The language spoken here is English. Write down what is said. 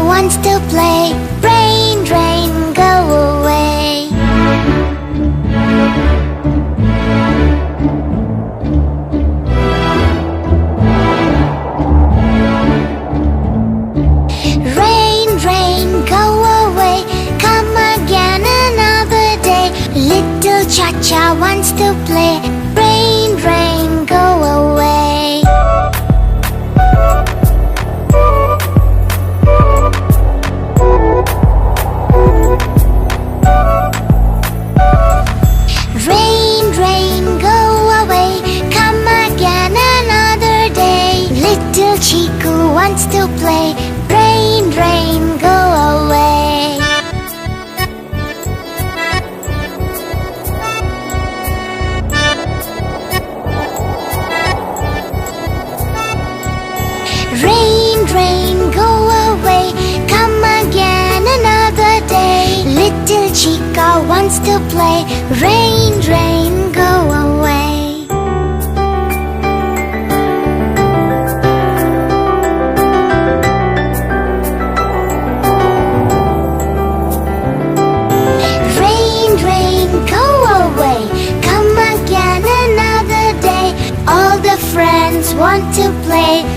wants to play. Rain, rain, go away. Rain, rain, go away. Come again another day. Little Cha-Cha wants to play. Rain, rain, go away. Rain, rain, go away. Come again another day. Little Chiku wants to play. Rain, rain, go away. Rain, rain, go away. Come again another day. Little Chica wants to play. Rain, rain, go away. Rain, rain, go away. Come again another day. All the friends want to play.